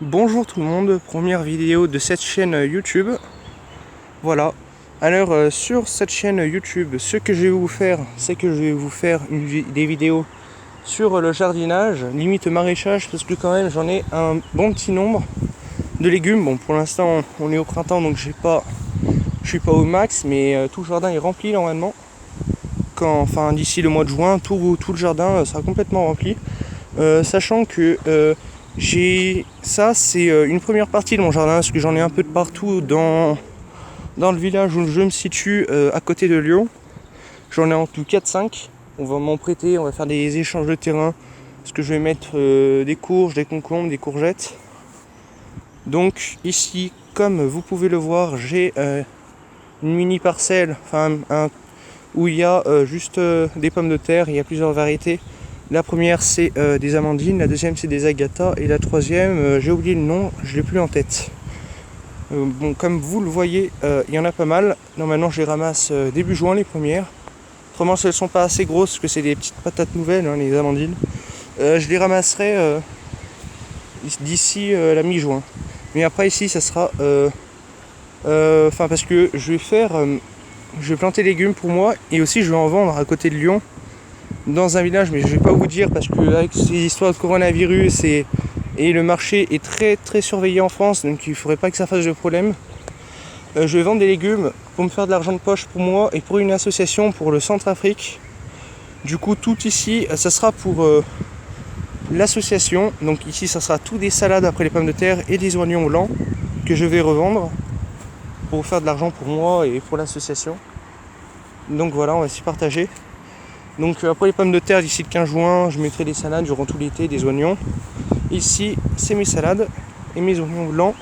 Bonjour tout le monde, première vidéo de cette chaîne YouTube. Voilà. Alors sur cette chaîne YouTube, ce que je vais vous faire, c'est que je vais vous faire des vidéos sur le jardinage, limite maraîchage, parce que quand même j'en ai un bon petit nombre de légumes. Bon, pour l'instant on est au printemps, donc je suis pas au max, mais tout le jardin est rempli normalement. Enfin d'ici le mois de juin, tout le jardin sera complètement rempli. Sachant que c'est une première partie de mon jardin, parce que j'en ai un peu de partout dans le village où je me situe, à côté de Lyon. J'en ai en tout 4-5. On va m'en prêter, on va faire des échanges de terrain, parce que je vais mettre des courges, des concombres, des courgettes. Donc ici, comme vous pouvez le voir, j'ai une mini parcelle, où il y a juste des pommes de terre. Il y a plusieurs variétés. La première c'est des amandines, la deuxième c'est des agathas et la troisième, j'ai oublié le nom, je l'ai plus en tête. Bon, comme vous le voyez, il y en a pas mal. Normalement je les ramasse début juin les premières. Autrement si elles sont pas assez grosses, parce que c'est des petites patates nouvelles, hein, les amandines, je les ramasserai d'ici la mi-juin. Mais après ici ça sera parce que je vais planter des légumes pour moi, et aussi je vais en vendre à côté de Lyon, dans un village, mais je vais pas vous dire parce que avec ces histoires de coronavirus et le marché est très très surveillé en France, donc il faudrait pas que ça fasse de problème. Je vais vendre des légumes pour me faire de l'argent de poche pour moi et pour une association pour le Centrafrique. Du coup tout ici ça sera pour l'association. Donc ici ça sera tout des salades après les pommes de terre et des oignons blancs que je vais revendre pour faire de l'argent pour moi et pour l'association. Donc voilà, on va s'y partager. Donc après les pommes de terre, d'ici le 15 juin, je mettrai des salades durant tout l'été, des oignons. Ici, c'est mes salades et mes oignons blancs.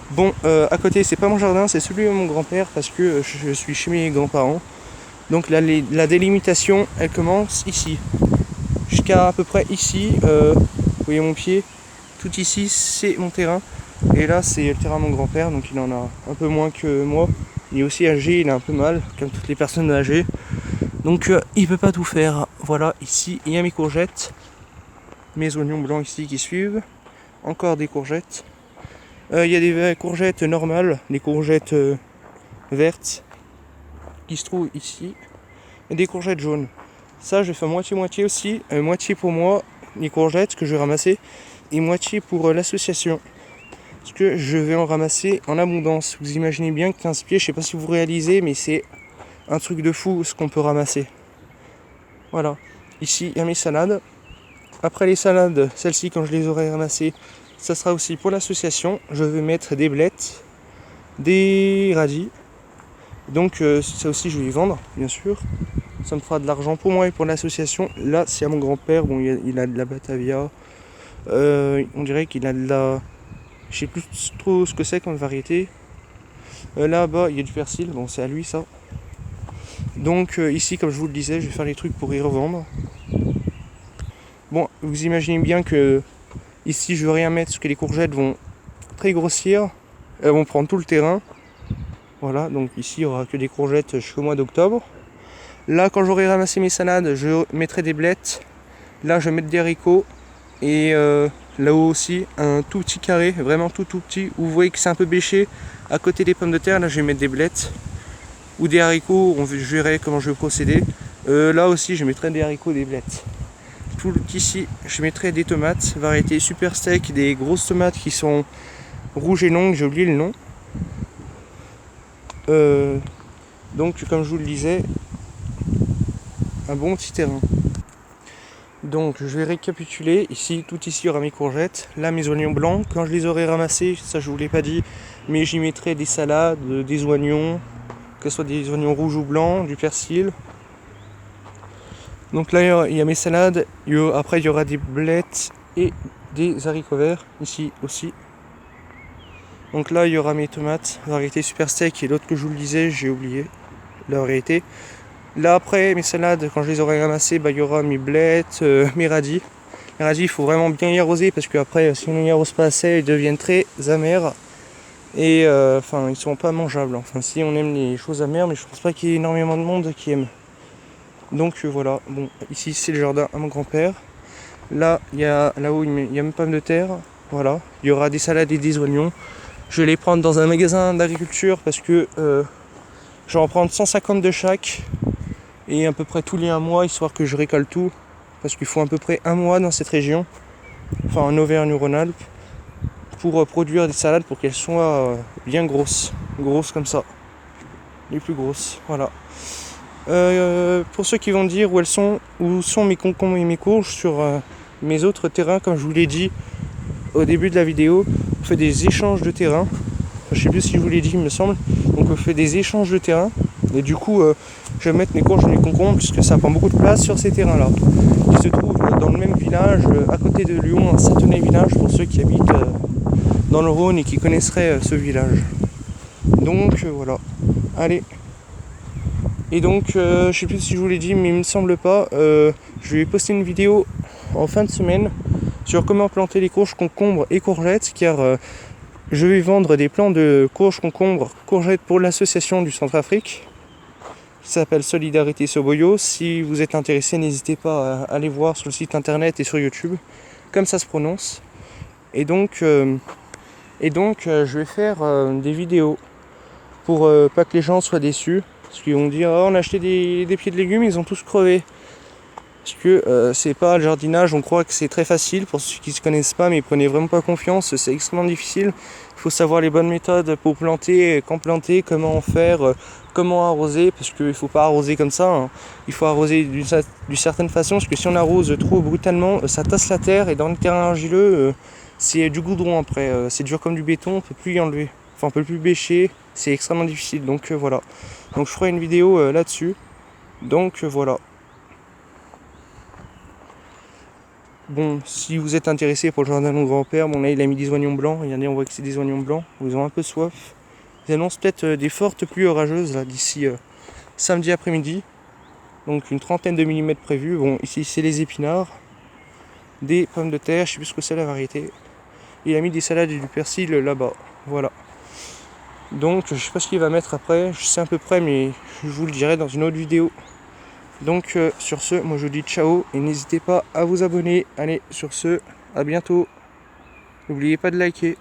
Bon, à côté, c'est pas mon jardin, c'est celui de mon grand-père, parce que je suis chez mes grands-parents. Donc là, la délimitation, elle commence ici. Jusqu'à à peu près ici, vous voyez mon pied, tout ici, c'est mon terrain. Et là, c'est le terrain de mon grand-père, donc il en a un peu moins que moi. Il est aussi âgé, il a un peu mal, comme toutes les personnes âgées. Donc il peut pas tout faire. Voilà, ici il y a mes courgettes, mes oignons blancs ici qui suivent, encore des courgettes. Il y a des courgettes normales, des courgettes vertes qui se trouvent ici, et des courgettes jaunes. Ça je fais moitié-moitié aussi, moitié pour moi, les courgettes que je vais ramasser, et moitié pour l'association. Parce que je vais en ramasser en abondance. Vous imaginez bien que 15 pieds, je sais pas si vous réalisez, mais c'est un truc de fou ce qu'on peut ramasser. Voilà, ici il y a mes salades. Après les salades, celles-ci quand je les aurai ramassées, ça sera aussi pour l'association. Je vais mettre des blettes, des radis. Donc ça aussi je vais les vendre, bien sûr. Ça me fera de l'argent pour moi et pour l'association. Là c'est à mon grand-père, bon il a de la batavia. On dirait qu'il a de la... Je sais plus trop ce que c'est comme variété. Là-bas il y a du persil, bon c'est à lui ça. Donc ici comme je vous le disais, je vais faire les trucs pour y revendre. Bon, vous imaginez bien que ici je veux rien mettre parce que les courgettes vont très grossir, elles vont prendre tout le terrain. Voilà, donc ici il n'y aura que des courgettes jusqu'au mois d'octobre. Là quand j'aurai ramassé mes salades, je mettrai des blettes. Là je vais mettre des haricots. Et là-haut aussi un tout petit carré, vraiment tout petit, où vous voyez que c'est un peu bêché. À côté des pommes de terre, là je vais mettre des blettes. Ou des haricots, je verrai comment je vais procéder. Là aussi je mettrai des haricots, des blettes. Tout ici, je mettrai des tomates, variété super steak, des grosses tomates qui sont rouges et longues, j'ai oublié le nom. Donc, comme je vous le disais, un bon petit terrain. Donc, je vais récapituler. Ici, tout ici, il y aura mes courgettes. Là, mes oignons blancs. Quand je les aurai ramassés, ça je vous l'ai pas dit, mais j'y mettrai des salades, des oignons, que ce soit des oignons rouges ou blancs, du persil. Donc là, il y a mes salades. Après, il y aura des blettes et des haricots verts, ici aussi. Donc là, il y aura mes tomates, variété super steak, et l'autre que je vous le disais, j'ai oublié la variété. Là, après, mes salades, quand je les aurai ramassées, il y aura mes blettes, mes radis. Les radis, il faut vraiment bien y arroser, parce qu'après, si on n'y arrose pas assez, ils deviennent très amers. Et ils sont pas mangeables. Enfin, si on aime les choses amères, mais je pense pas qu'il y ait énormément de monde qui aime. Donc voilà, bon, ici c'est le jardin à mon grand-père. Là, là-haut, il y a mes pommes de terre. Voilà, il y aura des salades et des oignons. Je vais les prendre dans un magasin d'agriculture parce que je vais en prendre 150 de chaque et à peu près tous les 1 mois, histoire que je récolte tout, parce qu'il faut à peu près 1 mois dans cette région, enfin en Auvergne-Rhône-Alpes, pour produire des salades pour qu'elles soient bien grosses comme ça, les plus grosses, voilà. Pour ceux qui vont dire où sont mes concombres et mes courges sur mes autres terrains, comme je vous l'ai dit au début de la vidéo, on fait des échanges de terrain. Je sais plus si je vous l'ai dit, il me semble. Donc on fait des échanges de terrain. Et du coup, je vais mettre mes courges et mes concombres puisque ça prend beaucoup de place sur ces terrains-là. Qui se trouvent dans le même village, à côté de Lyon, un Satonnet-Village, pour ceux qui habitent dans le Rhône et qui connaisseraient ce village. Donc voilà. Allez. Et donc, je sais plus si je vous l'ai dit, mais il me semble pas. Je vais poster une vidéo en fin de semaine sur comment planter les courges, concombres et courgettes, car je vais vendre des plants de courges, concombres, courgettes pour l'association du Centrafrique qui s'appelle Solidarité Soboyo. Si vous êtes intéressé, n'hésitez pas à aller voir sur le site internet et sur YouTube, comme ça se prononce. Et donc, je vais faire des vidéos pour pas que les gens soient déçus. Parce qu'ils vont dire oh, on a acheté des pieds de légumes, ils ont tous crevé. Parce que c'est pas le jardinage, on croit que c'est très facile pour ceux qui ne se connaissent pas, mais prenez vraiment pas confiance, c'est extrêmement difficile. Il faut savoir les bonnes méthodes pour planter, quand planter, comment en faire, comment arroser, parce qu'il ne faut pas arroser comme ça, hein. Il faut arroser d'une certaine façon, parce que si on arrose trop brutalement, ça tasse la terre, et dans le terrain argileux, c'est du goudron après, c'est dur comme du béton, on ne peut plus y enlever. Enfin, on peut plus bêcher, c'est extrêmement difficile, donc voilà. Donc je ferai une vidéo là-dessus, donc voilà. Bon, si vous êtes intéressé pour le jardin de mon grand-père, bon là il a mis des oignons blancs, regardez, on voit que c'est des oignons blancs, ils ont un peu soif. Ils annoncent peut-être des fortes pluies orageuses là d'ici samedi après-midi, donc une 30aine de millimètres prévus. Bon, ici c'est les épinards, des pommes de terre, je sais plus ce que c'est la variété. Il a mis des salades et du persil là-bas, voilà. Donc je sais pas ce qu'il va mettre après, je sais à peu près, mais je vous le dirai dans une autre vidéo. Donc sur ce, moi je vous dis ciao et n'hésitez pas à vous abonner. Allez, sur ce, à bientôt. N'oubliez pas de liker.